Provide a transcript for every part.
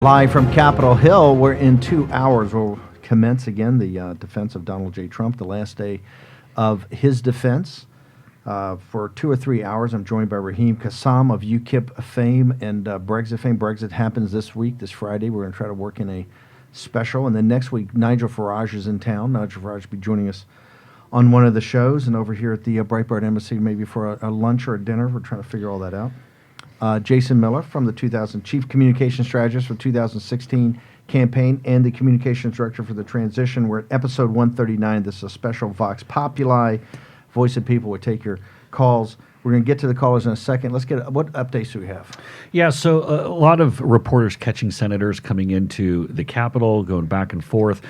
Live from Capitol Hill, we're in 2 hours. We'll commence again the defense of Donald J. Trump, the last day of his defense. For 2 or 3 hours, I'm joined by Raheem Kassam of UKIP fame and Brexit fame. Brexit happens this week, this Friday. We're going to try to work in a special. And then next week, Nigel Farage is in town. Nigel Farage will be joining us on one of the shows. And over here at the Breitbart Embassy, maybe for a lunch or a dinner. We're trying to figure all that out. Jason Miller from the Chief Communication Strategist for 2016 campaign and the Communications Director for the transition. We're at episode 139. This is a special Vox Populi. Voice of People will take your calls. We're going to get to the callers in a second. Let's get what updates do we have? Yeah, so a lot of reporters catching senators coming into the Capitol, going back and forth.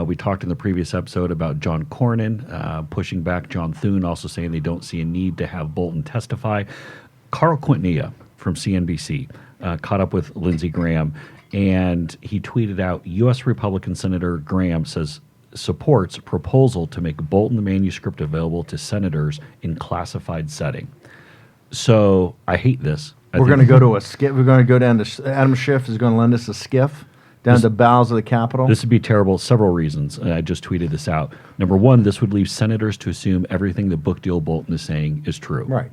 We talked in the previous episode about John Cornyn pushing back John Thune, also saying they don't see a need to have Bolton testify. Carl Quintanilla from CNBC caught up with Lindsey Graham, and he tweeted out, U.S. Republican Senator Graham supports proposal to make Bolton the manuscript available to senators in classified setting. So I hate this. We're going to go to a skiff. We're going to go down to Adam Schiff is going to lend us a skiff down to the bowels of the Capitol. This would be terrible. Several reasons. I just tweeted this out. Number one, this would leave senators to assume everything the book deal Bolton is saying is true. Right.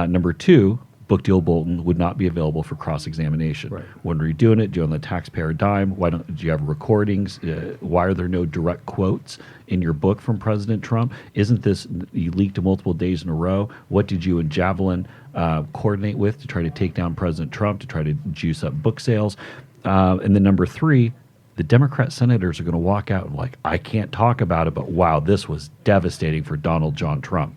Number two, book deal Bolton would not be available for cross-examination. Right. When are you doing it? Do you on the taxpayer dime? Do you have recordings? Why are there no direct quotes in your book from President Trump? Isn't this, you leaked multiple days in a row? What did you and Javelin coordinate with to try to take down President Trump, to try to juice up book sales? And then number three, the Democrat senators are going to walk out and like, I can't talk about it, but wow, this was devastating for Donald John Trump.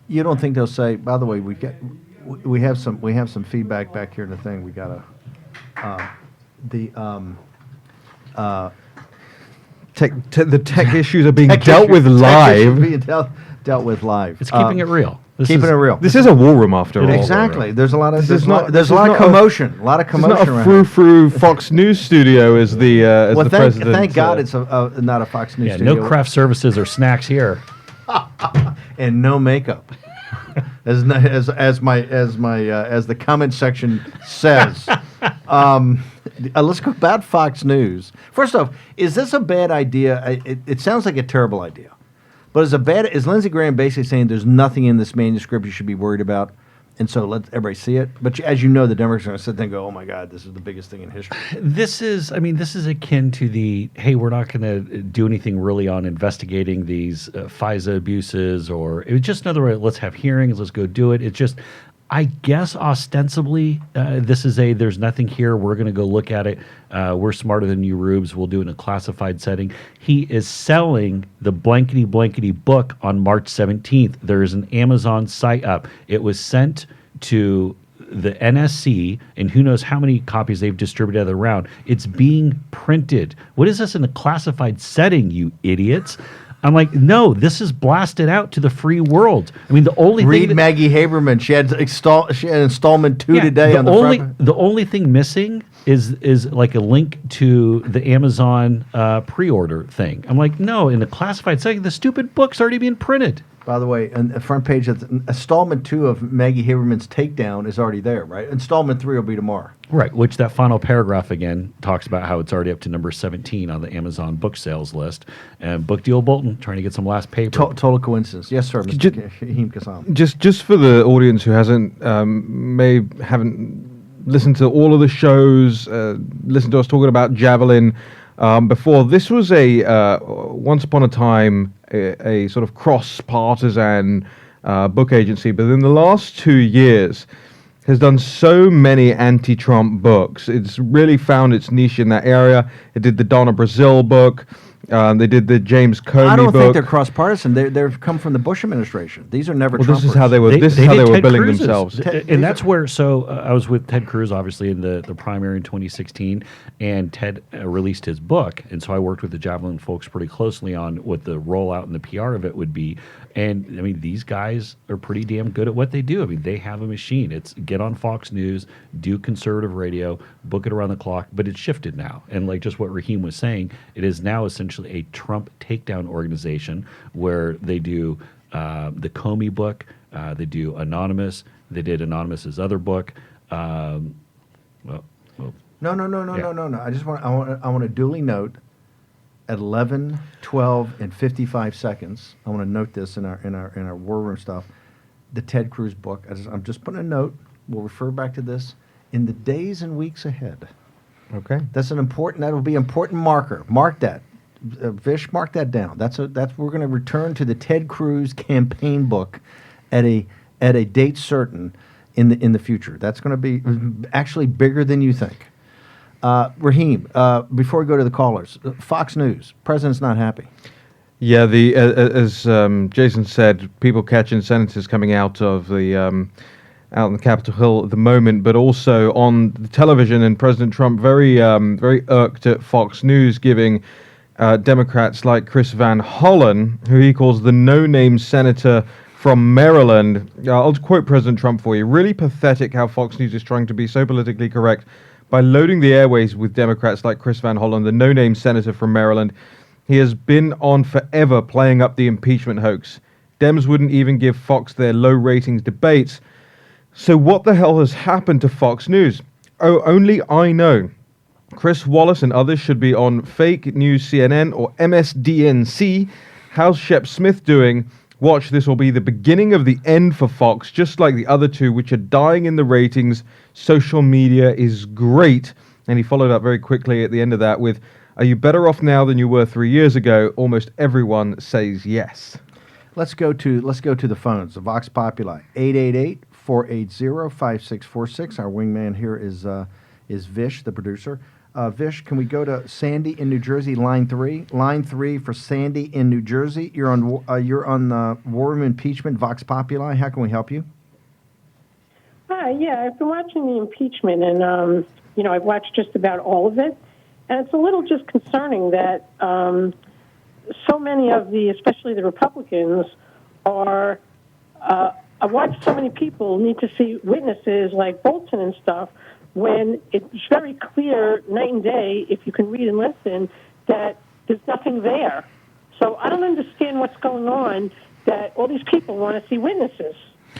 You don't think they'll say, by the way, we have some feedback back here in the thing. We got the tech issues are being dealt with live. Being dealt with live. It's keeping it real. Keeping it real. This is a war room after all. Exactly. There's a lot of commotion. A lot of commotion. It's not a frou-frou Fox News studio as the president. Thank God it's not a Fox News studio. No craft services or snacks here. And no makeup. As the comment section says. Let's go about Fox News. First off, is this a bad idea? It sounds like a terrible idea. But is Lindsey Graham basically saying there's nothing in this manuscript you should be worried about, and so let everybody see it? But as you know, the Democrats are going to sit there and go, oh my God, this is the biggest thing in history. This is akin to the, hey, we're not going to do anything really on investigating these FISA abuses, or it was just another way, let's have hearings, let's go do it. It's just, I guess ostensibly, this is there's nothing here, we're going to go look at it. We're smarter than you rubes, we'll do it in a classified setting. He is selling the blankety book on March 17th. There is an Amazon site up. It was sent to the NSC, and who knows how many copies they've distributed around. It's being printed. What is this in a classified setting, you idiots? I'm like, no, this is blasted out to the free world. I mean, the only thing Maggie Haberman. She had installment 2 today on the front. The only thing missing is like a link to the Amazon pre-order thing. I'm like, no, in the classified setting, the stupid book's already being printed. By the way, on the front page, installment 2 of Maggie Haberman's Takedown is already there, right? Installment 3 will be tomorrow. Right, which that final paragraph again talks about how it's already up to number 17 on the Amazon book sales list. And Book Deal Bolton trying to get some last paper. Total coincidence. Yes, sir, Mr. Raheem Kassam. Just for the audience who haven't listened to all of the shows, listened to us talking about Javelin before, this was once upon a time a sort of cross-partisan book agency, but in the last 2 years has done so many anti-Trump books. It's really found its niche in that area. It did the Donna Brazil book. They did the James Comey book. I don't think they're cross-partisan. They've come from the Bush administration. These are never Trumpers. This is how they were. This is how they were billing themselves. And that's where. So I was with Ted Cruz, obviously, in the primary in 2016, and Ted released his book, and so I worked with the Javelin folks pretty closely on what the rollout and the PR of it would be. And I mean, these guys are pretty damn good at what they do. I mean, they have a machine. It's get on Fox News, do conservative radio, book it around the clock. But it's shifted now, and like just what Raheem was saying, it is now essentially a Trump takedown organization where they do the Comey book, they do Anonymous, they did Anonymous's other book. No, no, no, no, Yeah. no, no, no. I want to duly note at 11, 12, and 55 seconds. I want to note this in our war room stuff. The Ted Cruz book. I'm just putting a note. We'll refer back to this in the days and weeks ahead. Okay. That'll be an important marker. Mark that. Vish, mark that down. We're going to return to the Ted Cruz campaign book at a date certain in the future. That's going to be actually bigger than you think. Raheem, before we go to the callers, Fox News, president's not happy. Yeah, as Jason said, people catching senators coming out of the out on the Capitol Hill at the moment, but also on the television, and President Trump very irked at Fox News giving Democrats like Chris Van Hollen, who he calls the no-name senator from Maryland. I'll quote President Trump for you. Really pathetic how Fox News is trying to be so politically correct by loading the airways with Democrats like Chris Van Hollen, the no-name senator from Maryland. He has been on forever playing up the impeachment hoax. Dems wouldn't even give Fox their low ratings debates. So what the hell has happened to Fox News? Oh, only I know. Chris Wallace and others should be on fake news CNN or MSDNC. How's Shep Smith doing? Watch, this will be the beginning of the end for Fox, just like the other two, which are dying in the ratings. Social media is great. And he followed up very quickly at the end of that with, are you better off now than you were 3 years ago? Almost everyone says yes. Let's go to the phones. The Vox Populi, 888-480-5646. Our wingman here is Vish, the producer. Vish, can we go to Sandy in New Jersey, line 3? Line 3 for Sandy in New Jersey. You're on War Room Impeachment, Vox Populi. How can we help you? Hi, yeah, I've been watching the impeachment, and I've watched just about all of it, and it's a little just concerning that so many of especially the Republicans, are. I watched so many people need to see witnesses like Bolton and stuff, when it's very clear, night and day, if you can read and listen, that there's nothing there. So I don't understand what's going on, that all these people want to see witnesses.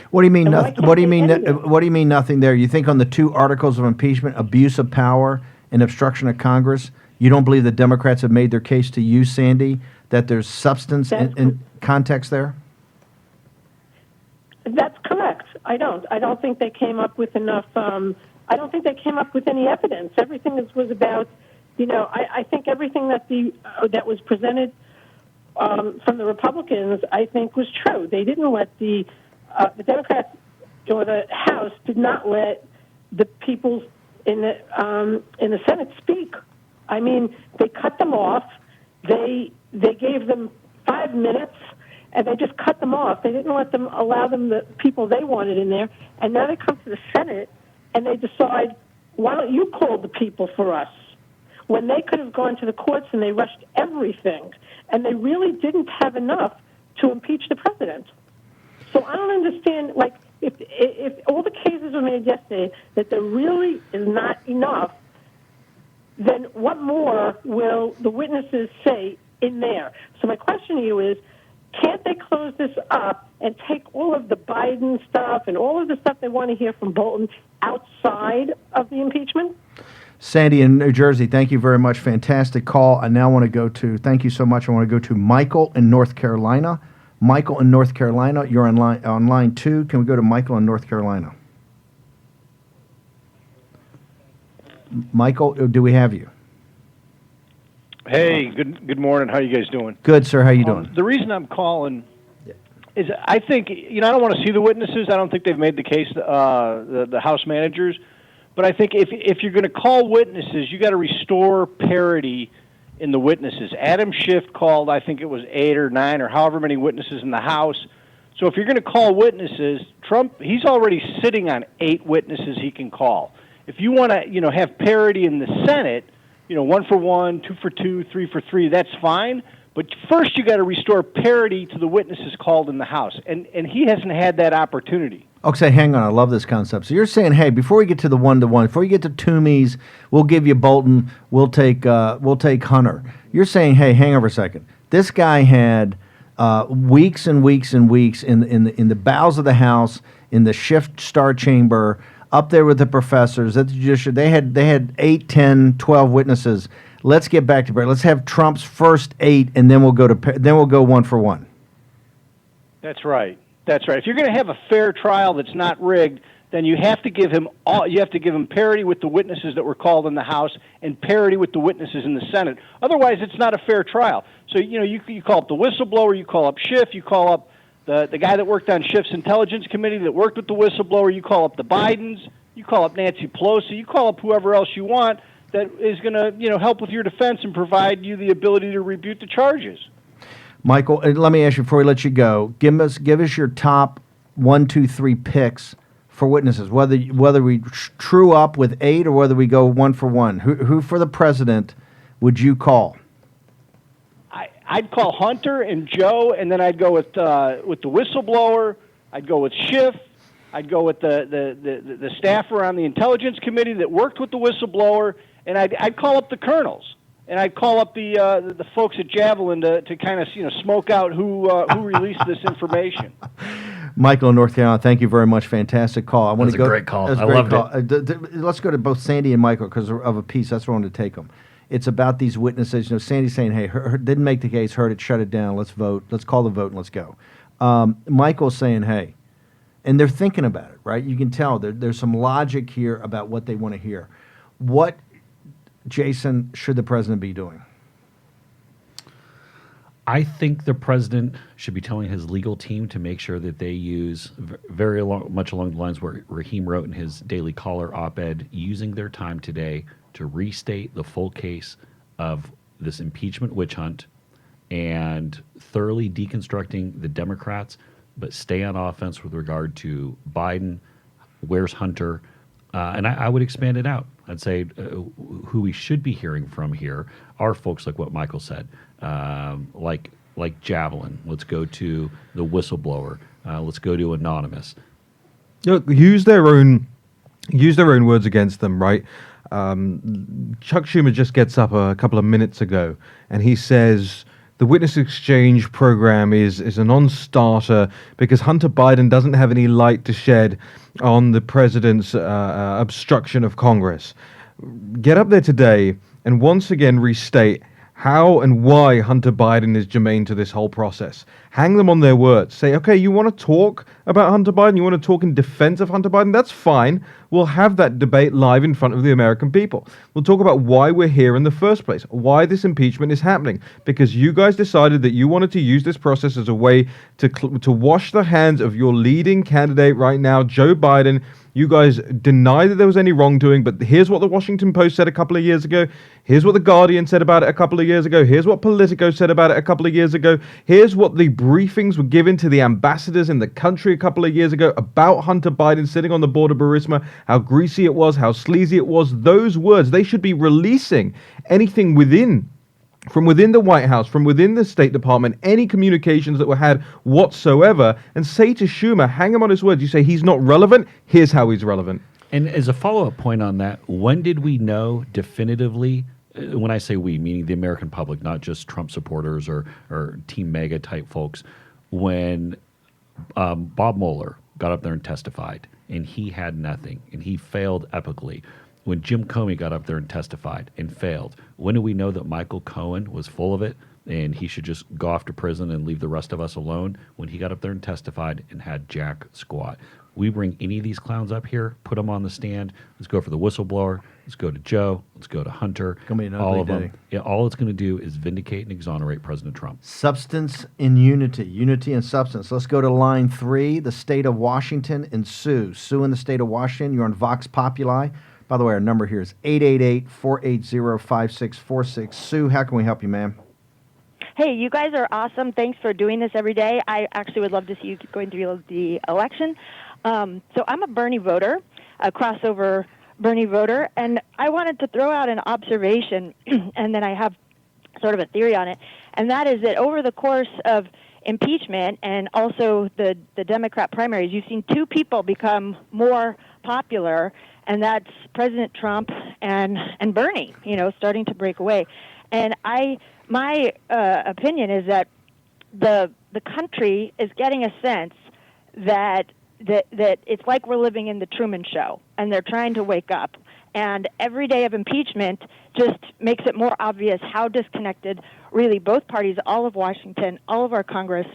What do you mean? And why Nothing? can't What do you they mean? edit What do you mean nothing there? You think on the two articles of impeachment, abuse of power and obstruction of Congress, you don't believe the Democrats have made their case to you, Sandy, that there's substance and context there? That's correct. I don't think they came up with enough. I don't think they came up with any evidence. Everything was about, I think everything that was presented from the Republicans, I think, was true. They didn't let the Democrats or the House did not let the people in the Senate speak. I mean, they cut them off. They gave them 5 minutes, and they just cut them off. They didn't allow them the people they wanted in there. And now they come to the Senate, and they decide, why don't you call the people for us? When they could have gone to the courts and they rushed everything, and they really didn't have enough to impeach the president. So I don't understand, if all the cases were made yesterday that there really is not enough, then what more will the witnesses say in there? So my question to you is, can't they close this up and take all of the Biden stuff and all of the stuff they want to hear from Bolton outside of the impeachment? Sandy in New Jersey, thank you very much. Fantastic call. I now want to go to, thank you so much. I want to go to Michael in North Carolina. Michael in North Carolina, you're on line 2. Can we go to Michael in North Carolina? Michael, do we have you? Hey, good morning. How you guys doing? Good, sir. How you doing? The reason I'm calling is I think, I don't want to see the witnesses. I don't think they've made the case, the House managers. But I think if you're going to call witnesses, you got to restore parity in the witnesses. Adam Schiff called, I think it was 8 or 9 or however many witnesses in the House. So if you're going to call witnesses, Trump, he's already sitting on 8 witnesses he can call. If you want to, have parity in the Senate, 1 for 1, 2 for 2, 3 for 3, that's fine. But first you got to restore parity to the witnesses called in the House. And he hasn't had that opportunity. Okay, hang on. I love this concept. So you're saying, hey, before we get to the 1-to-1, before you get to Toomey's, we'll give you Bolton, we'll take Hunter. You're saying, hey, hang on for a second. This guy had weeks and weeks and weeks in the bowels of the House, in the Schiff Star Chamber, up there with the professors at the judiciary. They had 8, 10, 12 witnesses. Let's get back to Barrett. Let's have Trump's first 8, and then we'll go one for one. That's right. That's right. If you're going to have a fair trial that's not rigged, then you have to give him parity with the witnesses that were called in the House and parity with the witnesses in the Senate. Otherwise, it's not a fair trial. So, you call up the whistleblower, you call up Schiff, you call up the guy that worked on Schiff's Intelligence Committee that worked with the whistleblower, you call up the Bidens, you call up Nancy Pelosi, you call up whoever else you want that is going to, help with your defense and provide you the ability to refute the charges. Michael, let me ask you before we let you go. Give us your top 1, 2, 3 picks for witnesses. Whether we true up with 8 or whether we go one for one. Who for the president would you call? I'd call Hunter and Joe, and then I'd go with the whistleblower. I'd go with Schiff. I'd go with the staffer on the Intelligence Committee that worked with the whistleblower, and I'd call up the colonels, and I'd call up the folks at Javelin to kind of smoke out who released this information. Michael in North Carolina, thank you very much. Fantastic call. I want That was a great call. I loved it. Let's go to both Sandy and Michael because of a piece. That's where I wanted to take them. It's about these witnesses. Sandy's saying, hey, didn't make the case, heard it, shut it down. Let's vote. Let's call the vote and let's go. Michael's saying, hey, and they're thinking about it, right? You can tell there's some logic here about what they want to hear. What, Jason, should the president be doing? I think the president should be telling his legal team to make sure that they use much along the lines where Raheem wrote in his Daily Caller op-ed, using their time today to restate the full case of this impeachment witch hunt and thoroughly deconstructing the Democrats, but stay on offense with regard to Biden, where's Hunter, and I would expand it out. I'd say who we should be hearing from here are folks like what Michael said, like Javelin. Let's go to the whistleblower. Let's go to Anonymous. Look, use their own words against them, right? Chuck Schumer just gets up a couple of minutes ago and he says the witness exchange program is a non-starter because Hunter Biden doesn't have any light to shed on the president's obstruction of Congress. Get up there today and once again restate how and why Hunter Biden is germane to this whole process. Hang them on their words. Say, okay, you want to talk about Hunter Biden? You want to talk in defense of Hunter Biden? That's fine. We'll have that debate live in front of the American people. We'll talk about why we're here in the first place, why this impeachment is happening. Because you guys decided that you wanted to use this process as a way to wash the hands of your leading candidate right now, Joe Biden. You guys deny that there was any wrongdoing, but here's what the Washington Post said a couple of years ago. Here's what the Guardian said about it a couple of years ago. Here's what Politico said about it a couple of years ago. Here's what the briefings were given to the ambassadors in the country a couple of years ago about Hunter Biden sitting on the board of Burisma, how greasy it was, how sleazy it was. Those words, they should be releasing anything from within the White House, from within the State Department, any communications that were had whatsoever, and say to Schumer, hang him on his words. You say he's not relevant, here's how he's relevant. And as a follow-up point on that, when did we know definitively, when I say we, meaning the American public, not just Trump supporters or Team MAGA type folks, when Bob Mueller got up there and testified, and he had nothing, and he failed epically. When Jim Comey got up there and testified and failed, when do we know that Michael Cohen was full of it and he should just go off to prison and leave the rest of us alone? When he got up there and testified and had jack squat. We bring any of these clowns up here, put them on the stand. Let's go for the whistleblower. Let's go to Joe. Let's go to Hunter. Gonna be an all ugly of day. them. Yeah, all it's going to do is vindicate and exonerate President Trump. Substance in unity. Unity and substance. Let's go to line 3, the state of Washington, and Sue. Sue in the state of Washington. You're on Vox Populi. By the way, our number here is 888-480-5646. Sue, how can we help you, ma'am? Hey, you guys are awesome. Thanks for doing this every day. I actually would love to see you going through the election. So I'm a Bernie voter, a crossover Bernie voter, and I wanted to throw out an observation, and then I have sort of a theory on it, and that is that over the course of impeachment and also the Democrat primaries, you've seen two people become more popular, and that's President Trump and Bernie, starting to break away. And my opinion is that the country is getting a sense that that it's like we're living in the Truman Show, and they're trying to wake up. And every day of impeachment just makes it more obvious how disconnected really both parties, all of Washington, all of our Congress,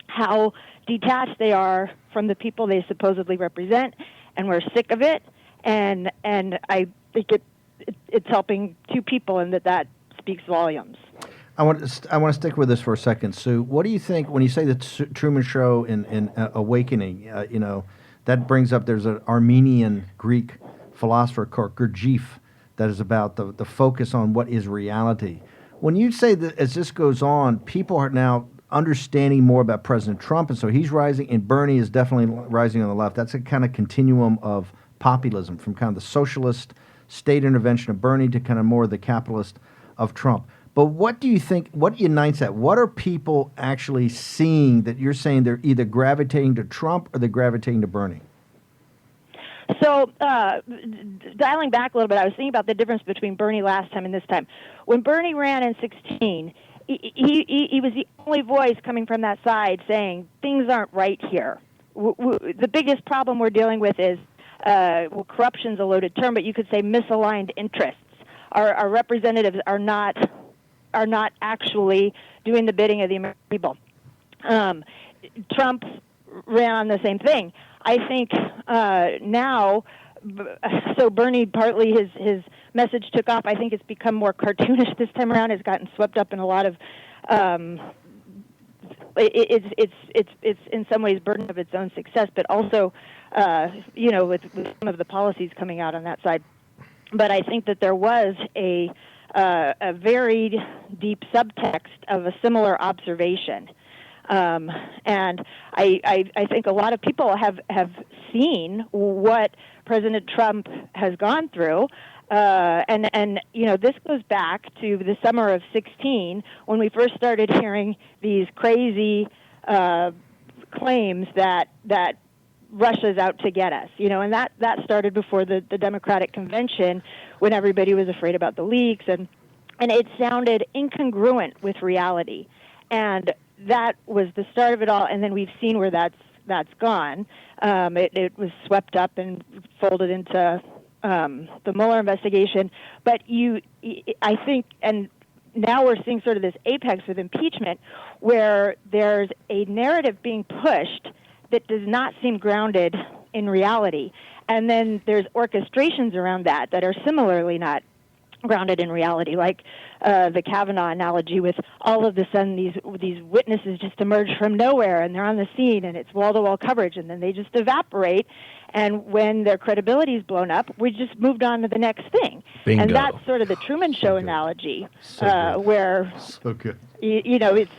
how detached they are from the people they supposedly represent, and we're sick of it. And I think it's helping two people, and that speaks volumes. I want to stick with this for a second, Sue. What do you think when you say the Truman Show in Awakening? That brings up there's an Armenian Greek philosopher called Gurdjieff that is about the focus on what is reality. When you say that as this goes on, people are now understanding more about President Trump, and so he's rising, and Bernie is definitely rising on the left. That's a kind of continuum of populism from kind of the socialist state intervention of Bernie to kind of more the capitalist of Trump. But what do you think, what unites that? What are people actually seeing that you're saying they're either gravitating to Trump or they're gravitating to Bernie? So, dialing back a little bit, I was thinking about the difference between Bernie last time and this time. When Bernie ran in 2016, he was the only voice coming from that side saying, things aren't right here. The biggest problem we're dealing with is, corruption's a loaded term, but you could say misaligned interests. Our representatives are not actually doing the bidding of the American people. Trump ran on the same thing. I think now, so Bernie, partly his message took off. I think it's become more cartoonish this time around. It's gotten swept up in a lot of, it's in some ways burden of its own success, but also, with some of the policies coming out on that side. But I think that there was a very deep subtext of a similar observation. And I think a lot of people have seen what President Trump has gone through. And this goes back to the summer of 2016 when we first started hearing these crazy claims that Russia's out to get us, and that started before the Democratic convention when everybody was afraid about the leaks, and it sounded incongruent with reality. And that was the start of it all, and then we've seen where that's gone. It was swept up and folded into the Mueller investigation. But I think, and now we're seeing sort of this apex with impeachment where there's a narrative being pushed that does not seem grounded in reality. And then there's orchestrations around that are similarly not grounded in reality, like the Kavanaugh analogy with all of a sudden these witnesses just emerge from nowhere and they're on the scene and it's wall-to-wall coverage and then they just evaporate. And when their credibility is blown up, we just moved on to the next thing. Bingo. And that's sort of the Truman Show analogy, where So good. It's.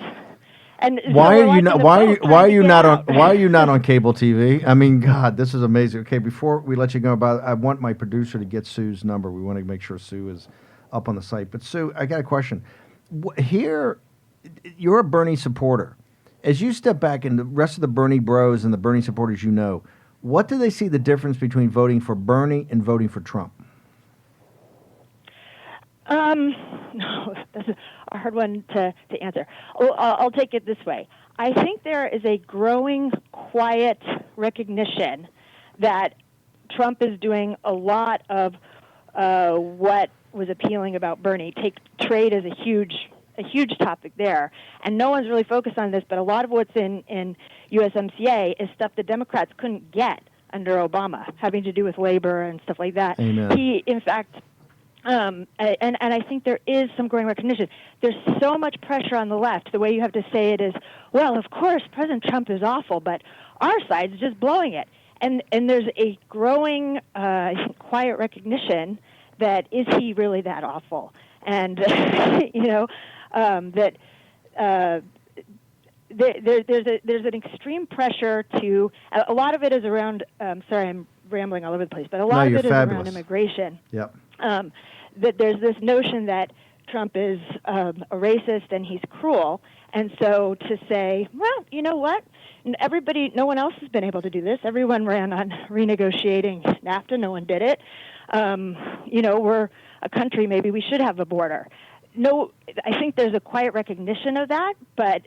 And Why so are you not? Why are you not on? Why are you not on cable TV? I mean, God, this is amazing. Okay, before we let you go, I want my producer to get Sue's number. We want to make sure Sue is up on the site. But Sue, I got a question. Here, you're a Bernie supporter. As you step back, and the rest of the Bernie bros and the Bernie supporters, what do they see the difference between voting for Bernie and voting for Trump? No, that's a hard one to answer. I'll take it this way. I think there is a growing, quiet recognition that Trump is doing a lot of what was appealing about Bernie. Take trade as a huge topic there, and no one's really focused on this. But a lot of what's in USMCA is stuff the Democrats couldn't get under Obama, having to do with labor and stuff like that. Amen. He, in fact. And I think there is some growing recognition. There's so much pressure on the left. The way you have to say it is, well, of course, President Trump is awful, but our side's just blowing it. And there's a growing, quiet recognition that is he really that awful? And that there's an extreme pressure to. A lot of it is around. Sorry, I'm rambling all over the place, but a lot of it is around immigration. Yep. That there's this notion that Trump is a racist and he's cruel, and so to say, well, you know what? No one else has been able to do this. Everyone ran on renegotiating NAFTA. No one did it. We're a country. Maybe we should have a border. No, I think there's a quiet recognition of that, but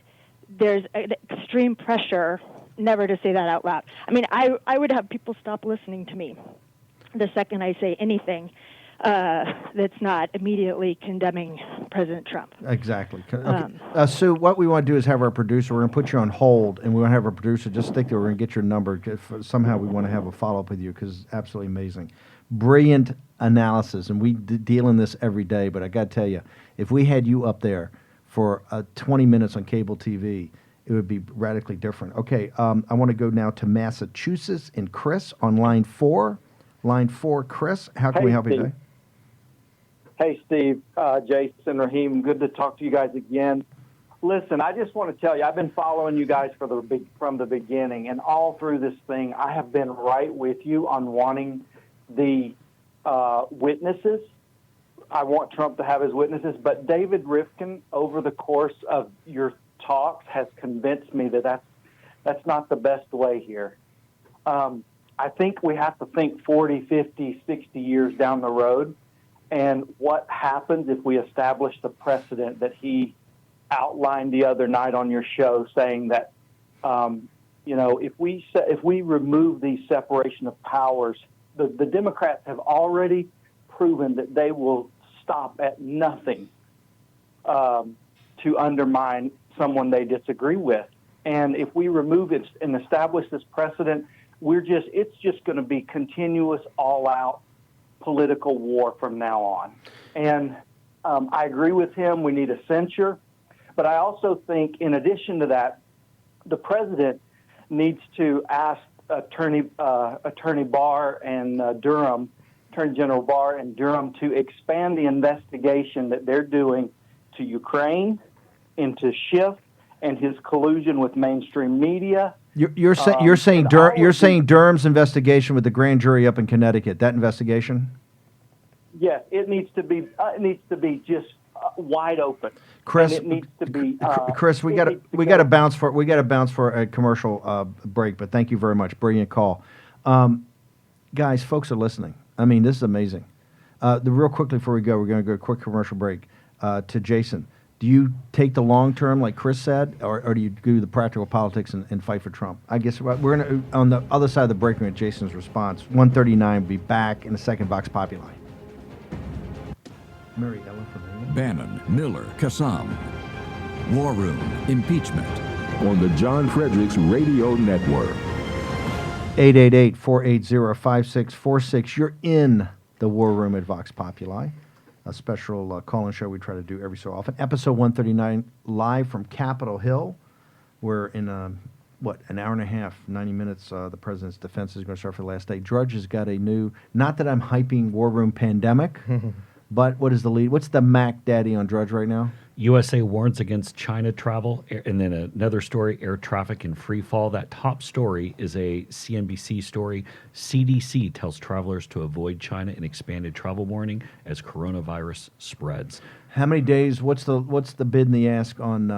there's extreme pressure never to say that out loud. I mean, I would have people stop listening to me the second I say anything that's not immediately condemning President Trump. Exactly. Sue, what we want to do is have our producer, we're going to put you on hold, and we want to have our producer just stick there. We're going to get your number. If somehow we want to have a follow-up with you because it's absolutely amazing. Brilliant analysis, and we deal in this every day, but I got to tell you, if we had you up there for 20 minutes on cable TV, it would be radically different. Okay, I want to go now to Massachusetts and Chris on line 4. Line 4, Chris, how can we help you today? Hey, Steve, Jason, Raheem, good to talk to you guys again. Listen, I just want to tell you, I've been following you guys from the beginning, and all through this thing, I have been right with you on wanting the witnesses. I want Trump to have his witnesses, but David Rifkin, over the course of your talks, has convinced me that that's not the best way here. I think we have to think 40, 50, 60 years down the road. And what happens if we establish the precedent that he outlined the other night on your show, saying that, if we remove these separation of powers, the Democrats have already proven that they will stop at nothing to undermine someone they disagree with. And if we remove it and establish this precedent, it's just going to be continuous, all-out political war from now on. And I agree with him. We need a censure. But I also think, in addition to that, the president needs to ask Attorney Barr and Durham, Attorney General Barr and Durham, to expand the investigation that they're doing to Ukraine, into Schiff and his collusion with mainstream media. You're saying Durham's investigation with the grand jury up in Connecticut. That investigation. Yes, it needs to be just wide open. Chris, and it needs to be. Chris, we got to bounce for a commercial break. But thank you very much. Brilliant call, guys. Folks are listening. I mean, this is amazing. Real quickly before we go, we're going to go a quick commercial break. To Jason. Do you take the long term, like Chris said, or do you do the practical politics and fight for Trump? I guess we're going to, on the other side of the break, we're going to get Jason's response. 139 will be back in a second. Vox Populi. Mary Ellen from England. Bannon, Miller, Kassam. War Room, Impeachment. On the John Fredericks Radio Network. 888-480-5646. You're in the War Room at Vox Populi. A special call-in show we try to do every so often. Episode 139, live from Capitol Hill. We're in, an hour and a half, 90 minutes. The president's defense is going to start for the last day. Drudge has got a new, not that I'm hyping War Room Pandemic, but what is the lead? What's the Mac Daddy on Drudge right now? USA warns against China travel. And then another story, air traffic in free fall. That top story is a CNBC story. CDC tells travelers to avoid China in expanded travel warning as coronavirus spreads. How many days? What's the bid and the ask on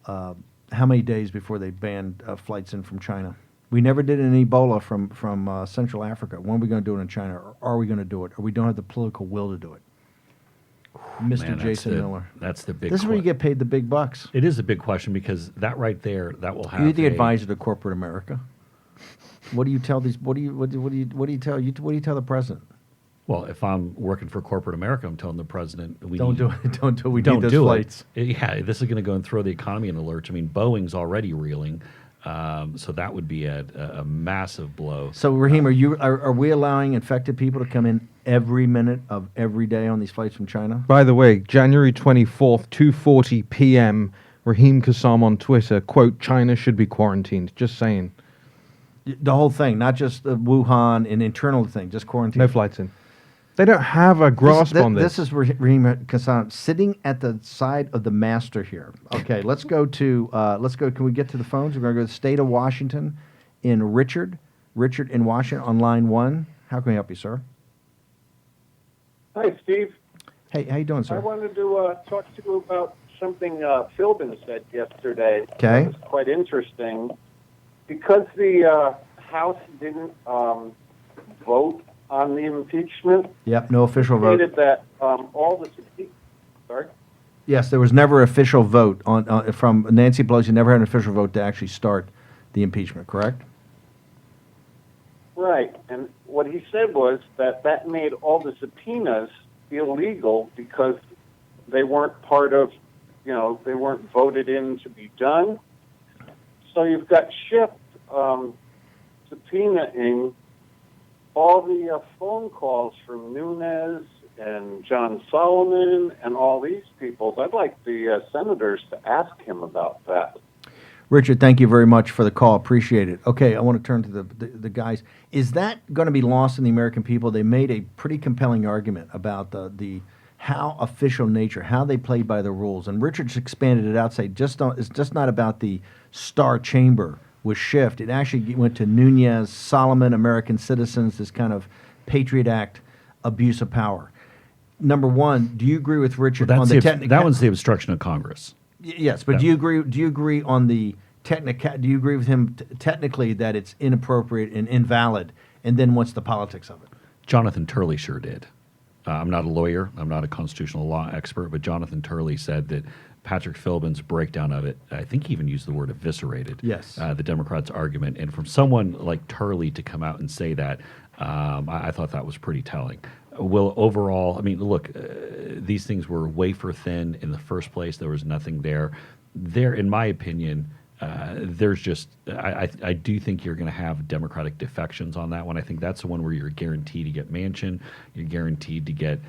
how many days before they banned flights in from China? We never did an Ebola from Central Africa. When are we going to do it in China? Or are we going to do it? Or we don't have the political will to do it? Mr. Man, Jason Miller. That's the big This is where you get paid the big bucks. It is a big question because that right there, that will have. You're the advisor to corporate America. What do you tell these? What do you tell the president? Well, if I'm working for corporate America, I'm telling the president we don't do it. Don't do it. We don't need those do flights. Yeah, this is going to go and throw the economy in a lurch. I mean, Boeing's already reeling. So that would be a massive blow. So Raheem, are we allowing infected people to come in every minute of every day on these flights from China? By the way, January 24th, 2:40 p.m., Raheem Kassam on Twitter, quote, China should be quarantined. Just saying. The whole thing, not just the Wuhan and internal thing, just quarantine. No flights in. They don't have a grasp on this. This is Raheem Kassam sitting at the side of the master here. Okay, let's go. Can we get to the phones? We're going to go to the state of Washington in Richard. Richard in Washington on line 1. How can we help you, sir? Hi, Steve. Hey, how you doing, sir? I wanted to talk to you about something Philbin said yesterday. Okay. It was quite interesting. Because the House didn't vote on the impeachment. Yep, no official vote. Stated that all the Yes, there was never an official vote from Nancy Pelosi. Never had an official vote to actually start the impeachment. Correct? Right. And what he said was that made all the subpoenas illegal because they weren't part of, they weren't voted in to be done. So you've got Schiff subpoenaing all the phone calls from Nunes and John Solomon and all these people. I'd like the senators to ask him about that. Richard, thank you very much for the call. Appreciate it. Okay, I want to turn to the guys. Is that going to be lost in the American people? They made a pretty compelling argument about the how official nature, how they played by the rules. And Richard's expanded it out, say it's just not about the Star Chamber with Schiff. It actually went to Nunes, Solomon, American citizens, this kind of Patriot Act abuse of power. Number one, do you agree with Richard on the technical? That one's the obstruction of Congress. Yes, but do you agree? Do you agree on the technical? Do you agree with him technically that it's inappropriate and invalid? And then what's the politics of it? Jonathan Turley sure did. I'm not a lawyer. I'm not a constitutional law expert, but Jonathan Turley said that Patrick Philbin's breakdown of it, I think he even used the word eviscerated. Yes. The Democrats' argument. And from someone like Turley to come out and say that, I thought that was pretty telling. Well, overall, I mean, look, these things were wafer thin in the first place. There was nothing there. There, in my opinion, there's just, I do think you're going to have Democratic defections on that one. I think that's the one where you're guaranteed to get Manchin, you're guaranteed to get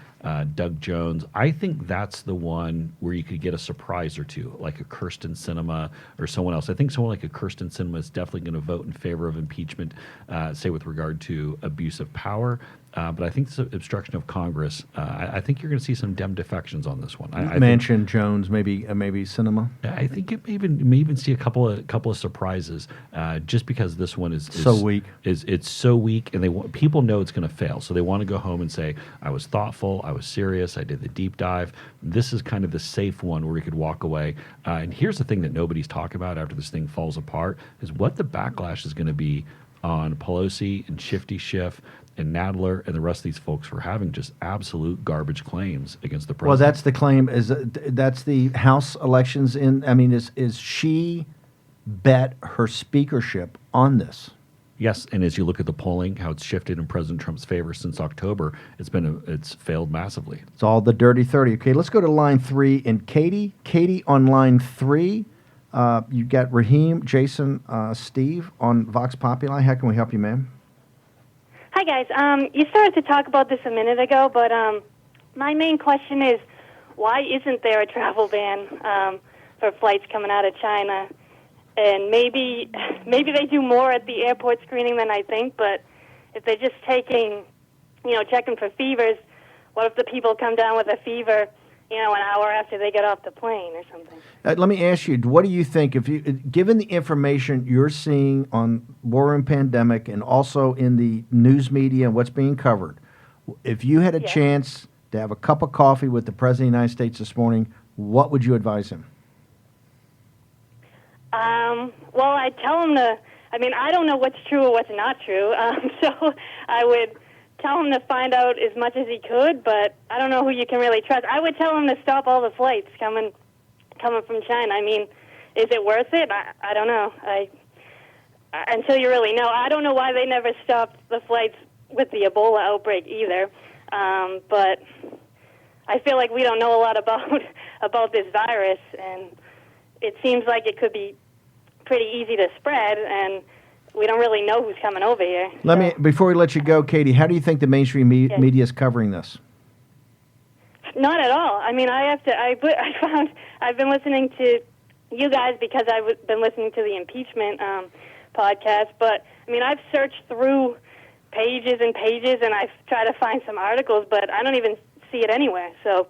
Doug Jones. I think that's the one where you could get a surprise or two, like a Kirsten Sinema or someone else. I think someone like a Kirsten Sinema is definitely going to vote in favor of impeachment, say with regard to abuse of power. But I think this obstruction of Congress, I think you're going to see some Dem defections on this one. Manchin, Jones, maybe Sinema. I think it may even see a couple of surprises, just because this one is so weak. It's so weak, and people know it's going to fail, so they want to go home and say, "I was thoughtful, I was serious, I did the deep dive." This is kind of the safe one where we could walk away. And here's the thing that nobody's talking about after this thing falls apart: is what the backlash is going to be on Pelosi and Shifty Schiff and Nadler and the rest of these folks for having just absolute garbage claims against the president. Well, that's the claim. That's the House elections in? I mean, is she bet her speakership on this? Yes, and as you look at the polling, how it's shifted in President Trump's favor since October, it's failed massively. It's all the dirty 30. Okay, let's go to line 3 and Katie. Katie on line 3. You got Raheem, Jason, Steve on Vox Populi. How can we help you, ma'am? Hi, guys. You started to talk about this a minute ago, but my main question is, why isn't there a travel ban for flights coming out of China? And maybe they do more at the airport screening than I think, but if they're just checking for fevers, what if the people come down with a fever, an hour after they get off the plane or something? Let me ask you, what do you think, given the information you're seeing on war room pandemic and also in the news media and what's being covered, if you had a chance to have a cup of coffee with the President of the United States this morning, what would you advise him? Well, I'd tell him I don't know what's true or what's not true, so I would tell him to find out as much as he could, but I don't know who you can really trust. I would tell him to stop all the flights coming from China. I mean, is it worth it? I don't know. Until you really know. I don't know why they never stopped the flights with the Ebola outbreak either, but I feel like we don't know a lot about this virus, and it seems like it could be pretty easy to spread, and we don't really know who's coming over here. Before we let you go, Katie, how do you think the mainstream media is covering this? Not at all. I mean, I've been listening to you guys because I've been listening to the impeachment podcast, but I mean, I've searched through pages and pages, and I've tried to find some articles, but I don't even see it anywhere. So,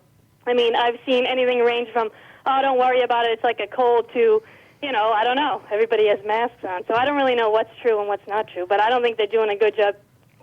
I mean, I've seen anything range from, "Oh, don't worry about it, it's like a cold," to, I don't know, everybody has masks on. So I don't really know what's true and what's not true, but I don't think they're doing a good job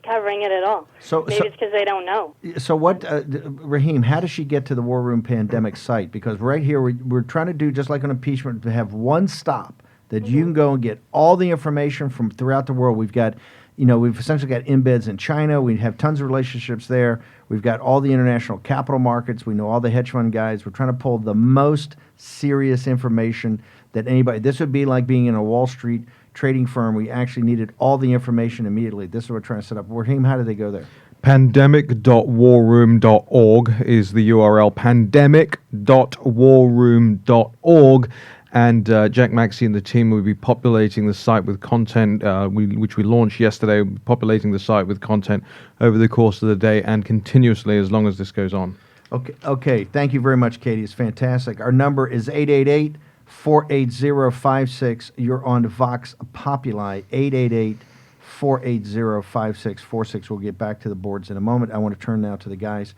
covering it at all. Maybe it's because they don't know. So what, Raheem, how does she get to the War Room Pandemic site? Because right here, we're trying to do, just like an impeachment, to have one stop that you can go and get all the information from throughout the world. We've got we've essentially got embeds in China. We have tons of relationships there. We've got all the international capital markets. We know all the hedge fund guys. We're trying to pull the most serious information that anybody. This would be like being in a Wall Street trading firm. We actually needed all the information immediately. This is what we're trying to set up. Raheem, how do they go there? Pandemic.warroom.org is the URL. Pandemic.warroom.org. And Jack Maxey and the team will be populating the site with content, which we launched yesterday, populating the site with content over the course of the day and continuously as long as this goes on. Okay. Thank you very much, Katie. It's fantastic. Our number is 888-480-56. You're on Vox Populi, 888-480-5646. We'll get back to the boards in a moment. I want to turn now to the guys.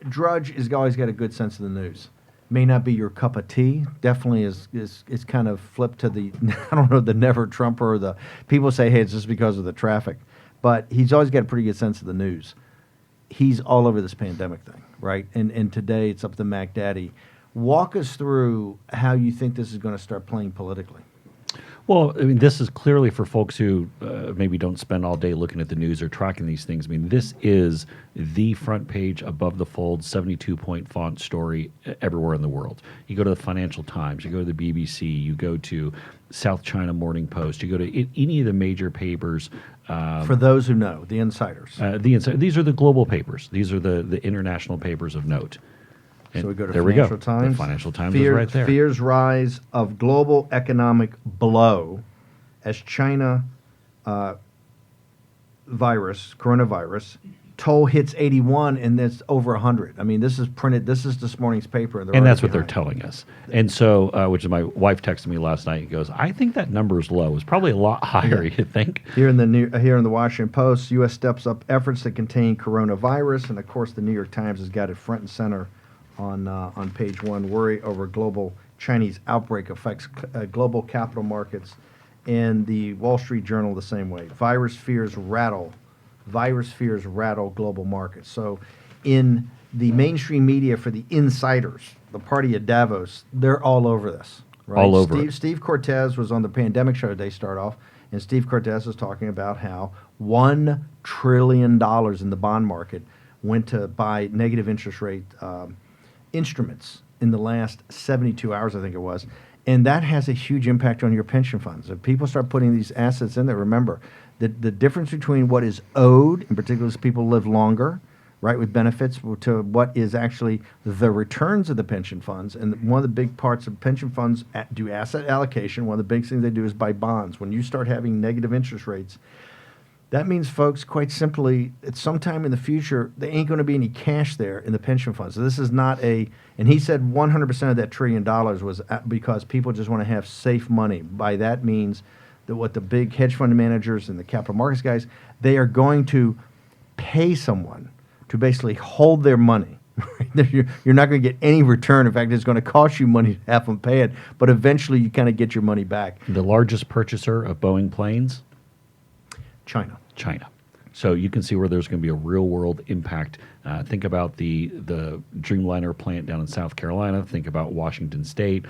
Drudge has always got a good sense of the news. May not be your cup of tea. Definitely is kind of flipped to the, I don't know, the never Trumper or the people say, hey, it's just because of the traffic. But he's always got a pretty good sense of the news. He's all over this pandemic thing, right? And today it's up to Mac Daddy. Walk us through how you think this is going to start playing politically. Well, I mean, this is clearly for folks who maybe don't spend all day looking at the news or tracking these things. I mean, this is the front page above the fold, 72-point font story everywhere in the world. You go to the Financial Times, you go to the BBC, you go to South China Morning Post, you go to any of the major papers. For those who know, the insiders. These are the global papers. These are the international papers of note. So we go to there Financial we go. Times. The Financial Times is right there. Fears rise of global economic blow as China coronavirus, toll hits 81 and it's over 100. I mean, this is printed. This is this morning's paper. And that's what they're telling us. And so, which is my wife texted me last night and goes, I think that number is low. It's probably a lot higher, you think? Here in the Washington Post, U.S. steps up efforts to contain coronavirus. And, of course, the New York Times has got it front and center on page one. Worry over global Chinese outbreak affects global capital markets, and the Wall Street Journal the same way. Virus fears rattle global markets. So in the mainstream media for the insiders, the party at Davos, they're all over this. Right? All over Steve Cortez was on the pandemic show today, start off, and Steve Cortez was talking about how $1 trillion in the bond market went to buy negative interest rate instruments in the last 72 hours, I think it was. And that has a huge impact on your pension funds. If people start putting these assets in there, remember, the difference between what is owed, in particular as people live longer, right, with benefits, to what is actually the returns of the pension funds. And one of the big parts of pension funds do asset allocation. One of the big things they do is buy bonds. When you start having negative interest rates, that means, folks, quite simply, at some time in the future, there ain't going to be any cash there in the pension funds. So this is not and he said 100% of that $1 trillion was because people just want to have safe money. By that means that what the big hedge fund managers and the capital markets guys, they are going to pay someone to basically hold their money. You're not going to get any return. In fact, it's going to cost you money to have them pay it, but eventually you kind of get your money back. The largest purchaser of Boeing planes? China. So you can see where there's going to be a real world impact. Think about the Dreamliner plant down in South Carolina. Think about Washington State.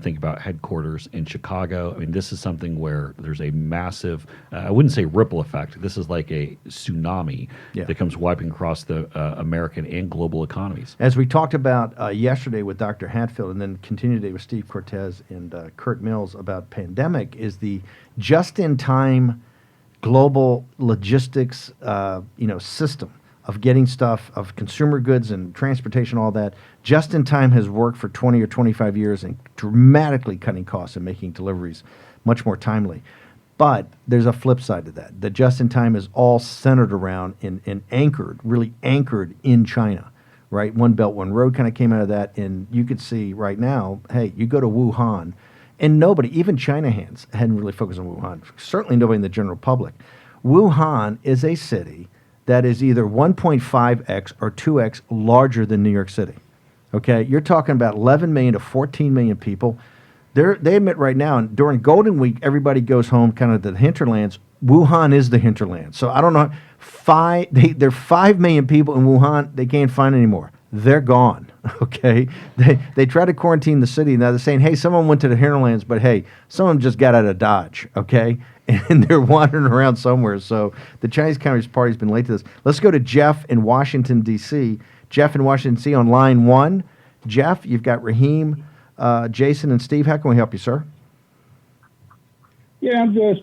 Think about headquarters in Chicago. I mean, this is something where there's a massive, I wouldn't say ripple effect. This is like a tsunami that comes wiping across the American and global economies. As we talked about yesterday with Dr. Hatfield and then continued today with Steve Cortez and Kurt Mills about pandemic, is the just-in-time global logistics, system of getting stuff, of consumer goods and transportation, all that. Just in time has worked for 20 or 25 years and dramatically cutting costs and making deliveries much more timely. But there's a flip side to that. The just in time is all centered around and anchored, really anchored in China, right? One Belt, One Road kind of came out of that. And you could see right now, hey, you go to Wuhan, and nobody, even China hands, hadn't really focused on Wuhan. Certainly nobody in the general public. Wuhan is a city that is either 1.5x or 2x larger than New York City. Okay, you're talking about 11 million to 14 million people. They admit right now, and during Golden Week, everybody goes home kind of to the hinterlands. Wuhan is the hinterland. So I don't know, there are 5 million people in Wuhan. They can't find anymore. They're gone. Okay, they try to quarantine the city. Now they're saying, hey, someone went to the hinterlands, but hey, someone just got out of Dodge. Okay, and they're wandering around somewhere. So the Chinese Communist Party's been late to this. Let's go to Jeff in Washington, D.C. Jeff in Washington, D.C. on line 1. Jeff, you've got Raheem, Jason, and Steve. How can we help you, sir? Yeah, I'm just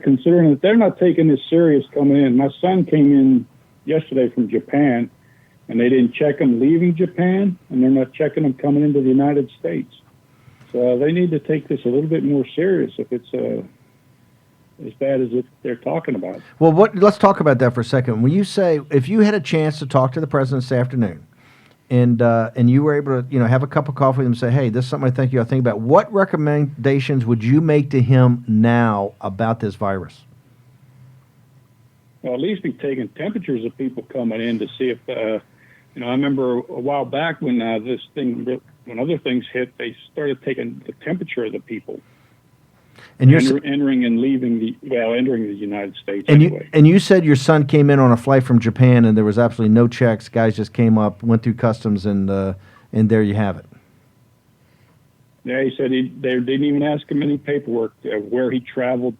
considering that they're not taking this serious coming in. My son came in yesterday from Japan, and they didn't check him leaving Japan, and they're not checking him coming into the United States. So they need to take this a little bit more serious if it's as bad as they're talking about. Well, let's talk about that for a second. When you say, if you had a chance to talk to the president this afternoon, and you were able to, have a cup of coffee with him and say, hey, this is something I think you ought to think about, what recommendations would you make to him now about this virus? Well, at least be taking temperatures of people coming in to see if, I remember a while back when when other things hit, they started taking the temperature of the people. And you're entering and leaving entering the United States and anyway. You said your son came in on a flight from Japan and there was absolutely no checks. Guys just came up, went through customs, and there you have it. Yeah, he said they didn't even ask him any paperwork where he traveled,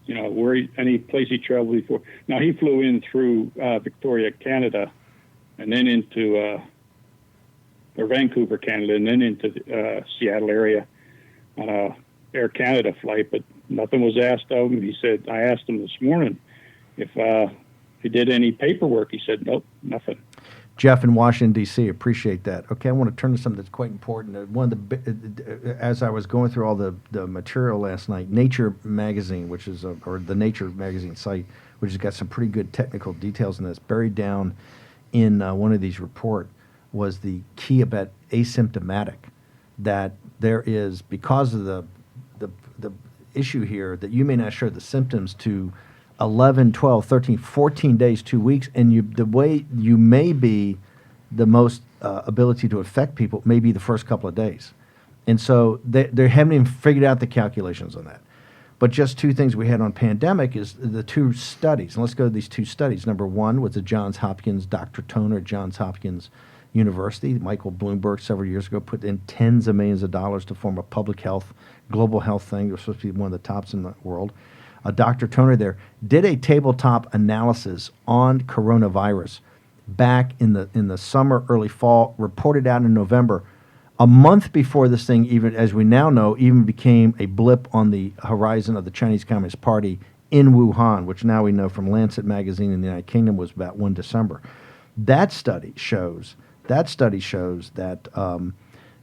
any place he traveled before. Now he flew in through Victoria, Canada, and then into or Vancouver, Canada, and then into the Seattle area on a Air Canada flight, but nothing was asked of him. He said, I asked him this morning if he did any paperwork. He said, nope, nothing. Jeff in Washington, D.C., appreciate that. Okay, I want to turn to something that's quite important. As I was going through all the material last night, Nature magazine, which is or the Nature magazine site, which has got some pretty good technical details in this, buried down in one of these reports was the key about asymptomatic, that there is, because of the issue here, that you may not show the symptoms to 11, 12, 13, 14 days, 2 weeks, and the way you may be the most ability to affect people may be the first couple of days. And so they haven't even figured out the calculations on that. But just two things we had on pandemic is the two studies. And let's go to these two studies. Number one was the Johns Hopkins, Dr. Toner at Johns Hopkins University. Michael Bloomberg several years ago put in tens of millions of dollars to form a public health, global health thing. It was supposed to be one of the tops in the world. Dr. Toner there did a tabletop analysis on coronavirus back in the summer, early fall, reported out in November, a month before this thing, even as we now know, even became a blip on the horizon of the Chinese Communist Party in Wuhan, which now we know from Lancet magazine in the United Kingdom was about 1 December. That study shows that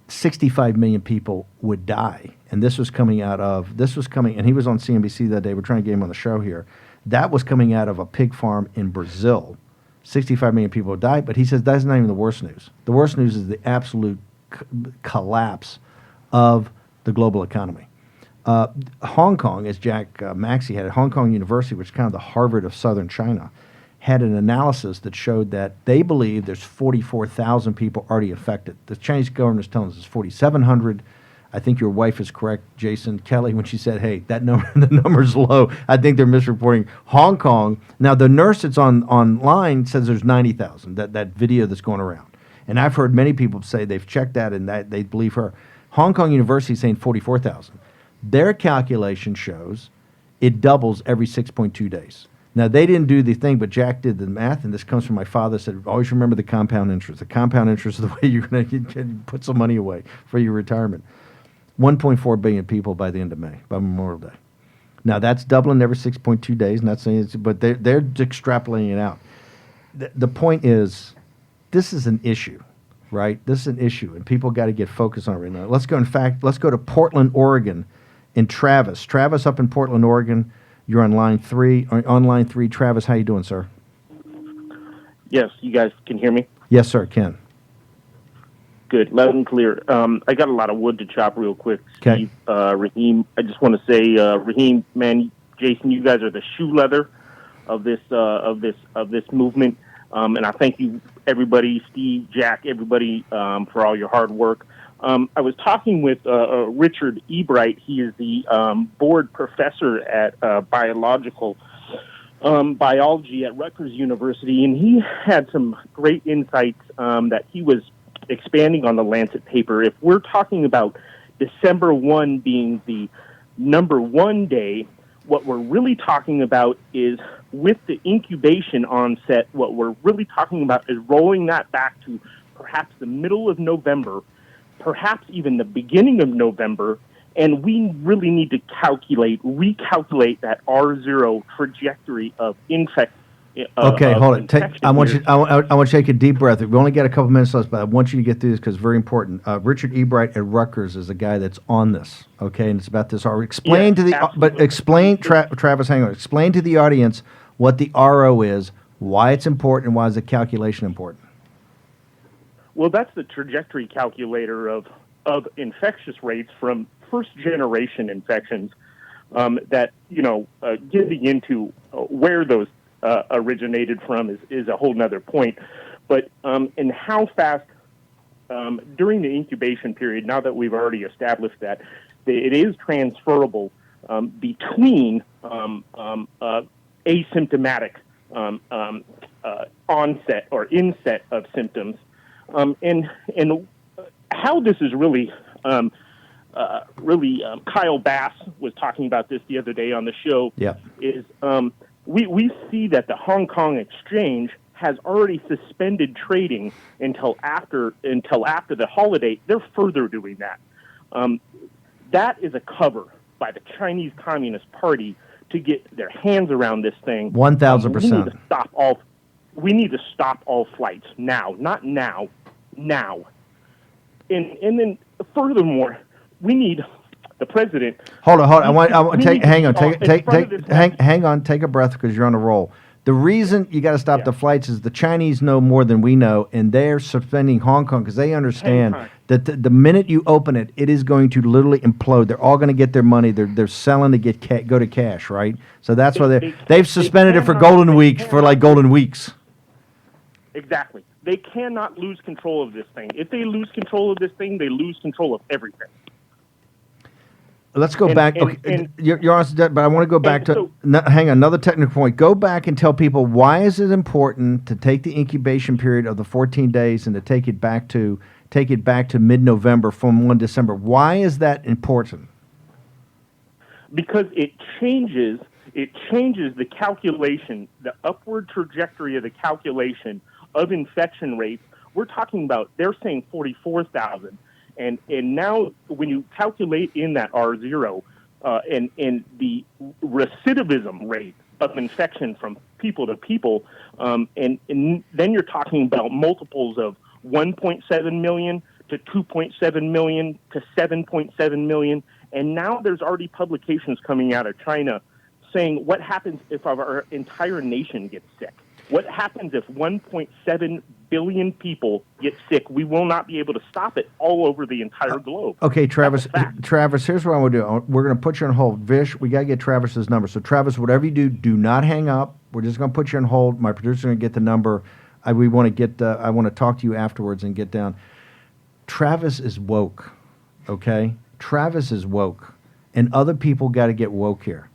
65 million people would die. And and he was on CNBC that day. We're trying to get him on the show here. That was coming out of a pig farm in Brazil. 65 million people died, but he says that's not even the worst news. The worst news is the absolute collapse of the global economy. Hong Kong, as Jack Maxey had at Hong Kong University, which is kind of the Harvard of southern China, had an analysis that showed that they believe there's 44,000 people already affected. The Chinese government is telling us it's 4,700. I think your wife is correct, Jason Kelly, when she said, hey, that number, the number's low. I think they're misreporting. Hong Kong, now the nurse that's online says there's 90,000, that video that's going around. And I've heard many people say they've checked that and that they believe her. Hong Kong University is saying 44,000. Their calculation shows it doubles every 6.2 days. Now, they didn't do the thing, but Jack did the math, and this comes from my father, said, always remember the compound interest. The compound interest is the way you're going to put some money away for your retirement. 1.4 billion people by the end of May, by Memorial Day. Now, that's doubling every 6.2 days, not saying it's, but they're extrapolating it out. The point is, this is an issue, right? This is an issue, and people got to get focused on it right now. Let's go to Portland, Oregon, and Travis. Travis up in Portland, Oregon. You're on line 3. Travis, how you doing, sir? Yes, you guys can hear me? Yes, sir, Ken. Good, loud and clear. I got a lot of wood to chop real quick. Okay. Steve, Raheem, I just want to say, Raheem, man, Jason, you guys are the shoe leather of this movement, and I thank you, everybody, Steve, Jack, everybody, for all your hard work. I was talking with Richard Ebright. He is the board professor at biology at Rutgers University, and he had some great insights that he was expanding on the Lancet paper. If we're talking about December 1 being the number 1 day, What we're really talking about is, with the incubation onset, what we're really talking about is rolling that back to perhaps the middle of November, perhaps even the beginning of November, and we really need to recalculate that R0 trajectory of infection. Okay, hold it. I want you to take a deep breath. We've only got a couple minutes left, but I want you to get through this because it's very important. Richard Ebright at Rutgers is the guy that's on this. Okay, and it's about this. Explain Travis, hang on. Explain to the audience what the RO is, why it's important, and why is the calculation important. Well, that's the trajectory calculator of infectious rates from first-generation infections that, getting into where those originated from is a whole nother point. But in how fast, during the incubation period, now that we've already established that, it is transferable between asymptomatic onset or inset of symptoms. And how this is really, Kyle Bass was talking about this the other day on the show, is we see that the Hong Kong exchange has already suspended trading until after the holiday. They're further doing that. That is a cover by the Chinese Communist Party to get their hands around this thing. 1,000%. We need to stop all flights now, not now, now. And then furthermore, we need the president. Hold on. Hang on. Take a breath because you're on a roll. The reason you got to stop the flights is the Chinese know more than we know, and they're suspending Hong Kong because they understand that the minute you open it, it is going to literally implode. They're all going to get their money. They're selling to go to cash, right? So that's why they've suspended it for golden weeks. Exactly. They cannot lose control of this thing. If they lose control of this thing, they lose control of everything. Let's go back. You're honest, but I want to go back to. Hang on, another technical point. Go back and tell people why is it important to take the incubation period of the 14 days and to take it back to mid-November from 1 December. Why is that important? Because it changes the calculation, the upward trajectory of the calculation of infection rates. We're talking about, they're saying 44,000. And now when you calculate in that R0 and the recidivism rate of infection from people to people, and then you're talking about multiples of 1.7 million to 2.7 million to 7.7 million. And now there's already publications coming out of China saying what happens if our entire nation gets sick. What happens if 1.7 billion people get sick? We will not be able to stop it all over the entire globe. Okay, Travis, here's what I want to do. We're going to put you on hold. Vish, we got to get Travis's number. So, Travis, whatever you do not hang up. We're just going to put you on hold. My producer's going to get the number. I want to talk to you afterwards and get down. Travis is woke, okay? Travis is woke. And other people got to get woke here.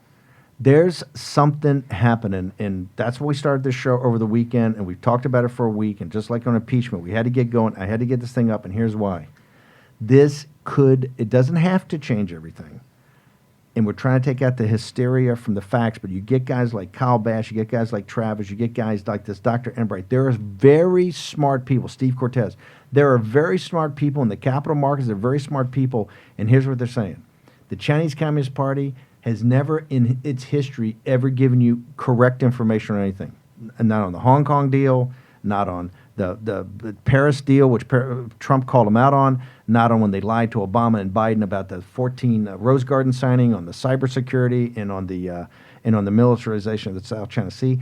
There's something happening, and that's why we started this show over the weekend, and we've talked about it for a week, and just like on impeachment, we had to get going. I had to get this thing up, and here's why. It doesn't have to change everything, and we're trying to take out the hysteria from the facts, but you get guys like Kyle Bass, you get guys like Travis, you get guys like this Dr. Enbright. There are very smart people, Steve Cortez. There are very smart people in the capital markets. They're very smart people, and here's what they're saying. The Chinese Communist Party has never in its history ever given you correct information on anything. Not on the Hong Kong deal, not on the Paris deal, which Trump called them out on, not on when they lied to Obama and Biden about the 14 Rose Garden signing, on the cybersecurity, and on the militarization of the South China Sea.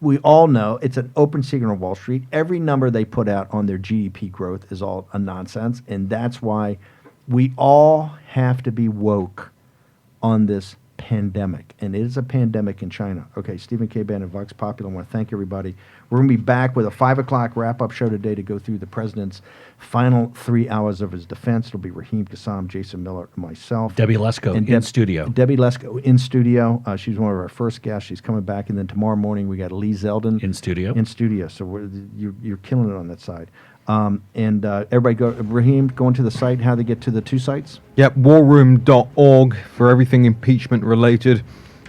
We all know it's an open secret on Wall Street. Every number they put out on their GDP growth is all a nonsense, and that's why we all have to be woke on this pandemic, and it is a pandemic in China. Okay, Stephen K. Bannon, Vox Populi. I want to thank everybody. We're going to be back with a 5 o'clock wrap-up show today to go through the president's final 3 hours of his defense. It'll be Raheem Kassam, Jason Miller, and myself. Debbie Lesko in studio. Debbie Lesko in studio. She's one of our first guests. She's coming back, and then tomorrow morning we got Lee Zeldin in studio. So you're killing it on that side. Everybody go, Raheem, go into the site, how they get to the two sites? Yep, warroom.org for everything impeachment related.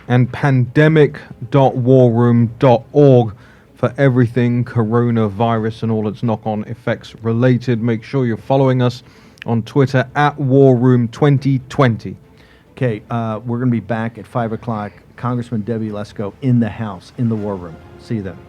and pandemic.warroom.org for everything coronavirus and all its knock-on effects related. Make sure you're following us on Twitter at warroom2020. Okay, we're going to be back at 5 o'clock. Congressman Debbie Lesko in the House, in the War Room. See you then.